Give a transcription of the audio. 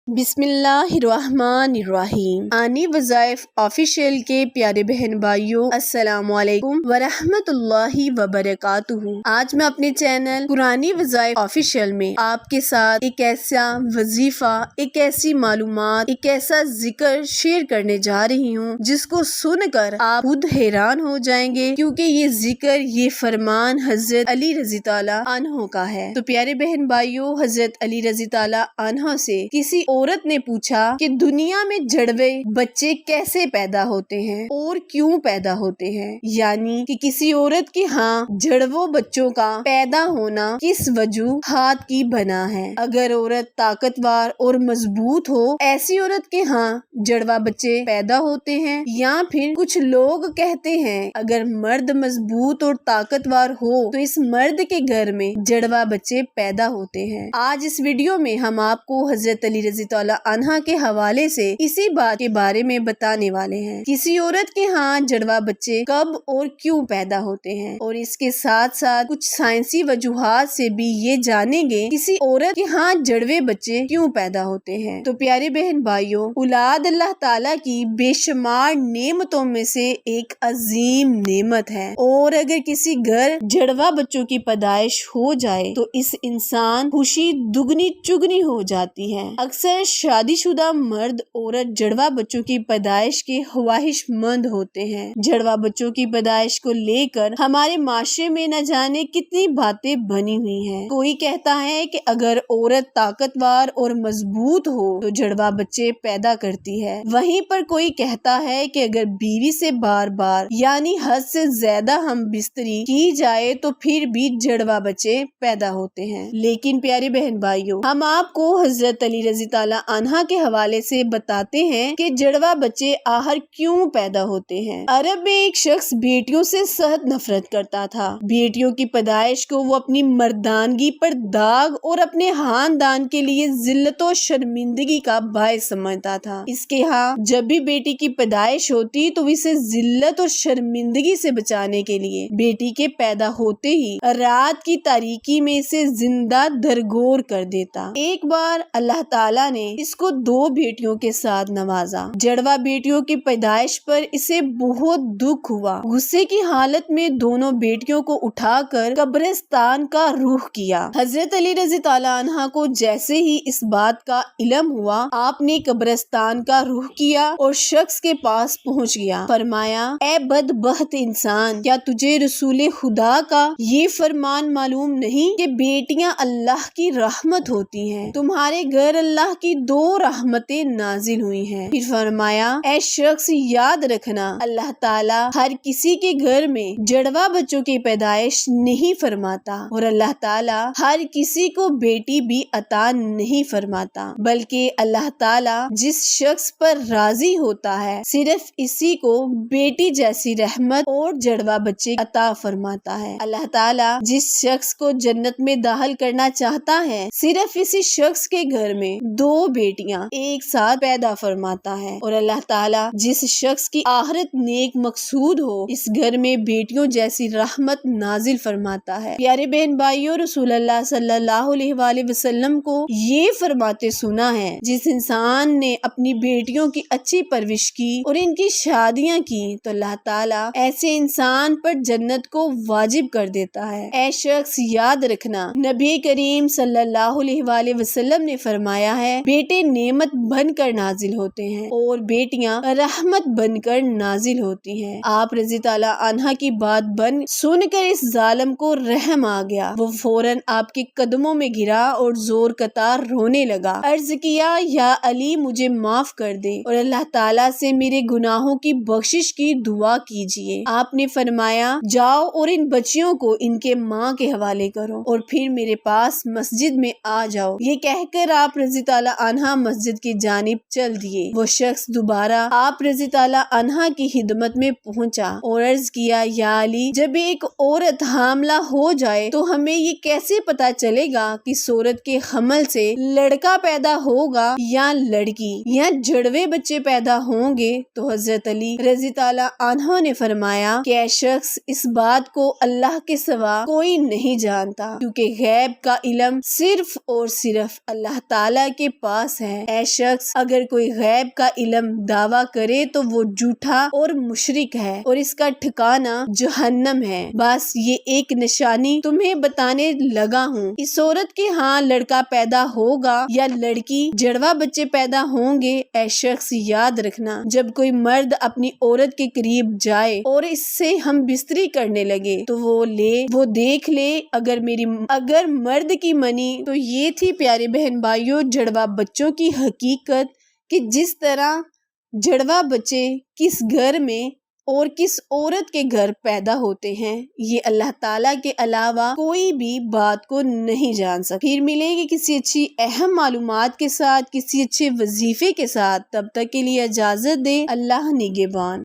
بسم اللہ الرحمن الرحیم۔ آنی وظائف آفیشیل کے پیارے بہن بھائیوں، السلام علیکم ورحمۃ اللہ وبرکاتہ۔ آج میں اپنے چینل قرآنی وظائف آفیشیل میں آپ کے ساتھ ایک ایسا وظیفہ، ایک ایسی معلومات، ایک ایسا ذکر شیئر کرنے جا رہی ہوں جس کو سن کر آپ خود حیران ہو جائیں گے، کیونکہ یہ ذکر، یہ فرمان حضرت علی رضی اللہ عنہ کا ہے۔ تو پیارے بہن بھائیوں، حضرت علی رضی اللہ عنہ سے کسی عورت نے پوچھا کہ دنیا میں جڑوے بچے کیسے پیدا ہوتے ہیں اور کیوں پیدا ہوتے ہیں، یعنی کہ کسی عورت کے ہاں جڑووں بچوں کا پیدا ہونا کس وجوہات کی بنا ہے۔ اگر عورت طاقتور اور مضبوط ہو، ایسی عورت کے ہاں جڑوا بچے پیدا ہوتے ہیں، یا پھر کچھ لوگ کہتے ہیں اگر مرد مضبوط اور طاقتور ہو تو اس مرد کے گھر میں جڑوا بچے پیدا ہوتے ہیں۔ آج اس ویڈیو میں ہم آپ کو حضرت علی رضی اللہ عنہ کے حوالے سے اسی بات کے بارے میں بتانے والے ہیں، کسی عورت کے ہاں جڑوا بچے کب اور کیوں پیدا ہوتے ہیں، اور اس کے ساتھ ساتھ کچھ سائنسی وجوہات سے بھی یہ جانیں گے کسی عورت کے ہاں جڑوے بچے کیوں پیدا ہوتے ہیں۔ تو پیارے بہن بھائیوں، اولاد اللہ تعالیٰ کی بے شمار نعمتوں میں سے ایک عظیم نعمت ہے، اور اگر کسی گھر جڑوا بچوں کی پیدائش ہو جائے تو اس انسان خوشی دگنی چگنی ہو جاتی ہے۔ اکثر شادی شدہ مرد عورت جڑوا بچوں کی پیدائش کے خواہش مند ہوتے ہیں۔ جڑوا بچوں کی پیدائش کو لے کر ہمارے معاشرے میں نہ جانے کتنی باتیں بنی ہوئی ہیں۔ کوئی کہتا ہے کہ اگر عورت طاقتور اور مضبوط ہو تو جڑوا بچے پیدا کرتی ہے، وہیں پر کوئی کہتا ہے کہ اگر بیوی سے بار بار یعنی حد سے زیادہ ہم بستری کی جائے تو پھر بھی جڑوا بچے پیدا ہوتے ہیں۔ لیکن پیارے بہن بھائیوں، ہم آپ کو حضرت علی رضی اللہ عنہ کے حوالے سے بتاتے ہیں کہ جڑوا بچے آخر کیوں پیدا ہوتے ہیں۔ عرب میں ایک شخص بیٹیوں سے سخت نفرت کرتا تھا۔ بیٹیوں کی پیدائش کو وہ اپنی مردانگی پر داغ اور اپنے خاندان کے لیے ذلت و شرمندگی کا باعث سمجھتا تھا۔ اس کے ہاں جب بھی بیٹی کی پیدائش ہوتی تو اسے ذلت اور شرمندگی سے بچانے کے لیے بیٹی کے پیدا ہوتے ہی رات کی تاریکی میں اسے زندہ درگور کر دیتا۔ ایک بار اللہ تعالیٰ نے اس کو 2 بیٹیوں کے ساتھ نوازا۔ جڑوا بیٹیوں کی پیدائش پر اسے بہت دکھ ہوا۔ غصے کی حالت میں دونوں بیٹیوں کو اٹھا کر قبرستان کا رخ کیا۔ حضرت علی رضی اللہ عنہ کو جیسے ہی اس بات کا علم ہوا، آپ نے قبرستان کا رخ کیا اور شخص کے پاس پہنچ گیا۔ فرمایا، اے بدبخت انسان، کیا تجھے رسول خدا کا یہ فرمان معلوم نہیں کہ بیٹیاں اللہ کی رحمت ہوتی ہیں؟ تمہارے گھر اللہ کی 2 رحمتیں نازل ہوئی ہیں۔ پھر فرمایا، اے شخص، یاد رکھنا، اللہ تعالیٰ ہر کسی کے گھر میں جڑوا بچوں کی پیدائش نہیں فرماتا، اور اللہ تعالیٰ ہر کسی کو بیٹی بھی عطا نہیں فرماتا، بلکہ اللہ تعالیٰ جس شخص پر راضی ہوتا ہے صرف اسی کو بیٹی جیسی رحمت اور جڑوا بچے عطا فرماتا ہے۔ اللہ تعالیٰ جس شخص کو جنت میں داخل کرنا چاہتا ہے صرف اسی شخص کے گھر میں 2 بیٹیاں ایک ساتھ پیدا فرماتا ہے، اور اللہ تعالیٰ جس شخص کی آخرت نیک مقصود ہو اس گھر میں بیٹیوں جیسی رحمت نازل فرماتا ہے۔ پیارے بہن بھائیوں، رسول اللہ صلی اللہ علیہ وآلہ وسلم کو یہ فرماتے سنا ہے، جس انسان نے اپنی بیٹیوں کی اچھی پرورش کی اور ان کی شادیاں کی تو اللہ تعالیٰ ایسے انسان پر جنت کو واجب کر دیتا ہے۔ اے شخص، یاد رکھنا، نبی کریم صلی اللہ علیہ وآلہ وسلم نے فرمایا ہے، بیٹے نعمت بن کر نازل ہوتے ہیں اور بیٹیاں رحمت بن کر نازل ہوتی ہیں۔ آپ رضی اللہ عنہ کی بات سن کر اس ظالم کو رحم آ گیا۔ وہ فوراً آپ کے قدموں میں گرا اور زور قطار رونے لگا۔ عرض کیا، یا علی، مجھے معاف کر دے اور اللہ تعالیٰ سے میرے گناہوں کی بخشش کی دعا کیجیے۔ آپ نے فرمایا، جاؤ اور ان بچیوں کو ان کے ماں کے حوالے کرو اور پھر میرے پاس مسجد میں آ جاؤ۔ یہ کہہ کر آپ رضی اللہ عنہ مسجد کی جانب چل دیے۔ وہ شخص دوبارہ آپ رضی اللہ عنہ کی خدمت میں پہنچا اور عرض کیا، یا علی، جب ایک عورت حاملہ ہو جائے تو ہمیں یہ کیسے پتا چلے گا کہ اس عورت کے حمل سے لڑکا پیدا ہوگا یا لڑکی، یا جڑوے بچے پیدا ہوں گے؟ تو حضرت علی رضی اللہ عنہ نے فرمایا کہ اے شخص، اس بات کو اللہ کے سوا کوئی نہیں جانتا، کیونکہ غیب کا علم صرف اور صرف اللہ تعالیٰ کے پاس ہے۔ اے شخص، اگر کوئی غیب کا علم دعویٰ کرے تو وہ جھوٹا اور مشرک ہے اور اس کا ٹھکانہ جہنم ہے۔ بس یہ ایک نشانی تمہیں بتانے لگا ہوں۔ اس عورت کے ہاں لڑکا پیدا ہوگا یا لڑکی، جڑواں بچے پیدا ہوں گے۔ اے شخص، یاد رکھنا، جب کوئی مرد اپنی عورت کے قریب جائے اور اس سے ہم بستری کرنے لگے تو وہ دیکھ لے، اگر مرد کی منی۔ تو یہ تھی پیارے بہن بھائیوں جڑواں بچوں کی حقیقت، کہ جس طرح جڑواں بچے کس گھر میں اور کس عورت کے گھر پیدا ہوتے ہیں، یہ اللہ تعالیٰ کے علاوہ کوئی بھی بات کو نہیں جان سکتا۔ پھر ملیں گے کسی اچھی اہم معلومات کے ساتھ، کسی اچھے وظیفے کے ساتھ۔ تب تک کے لیے اجازت دیں، اللہ نگہبان۔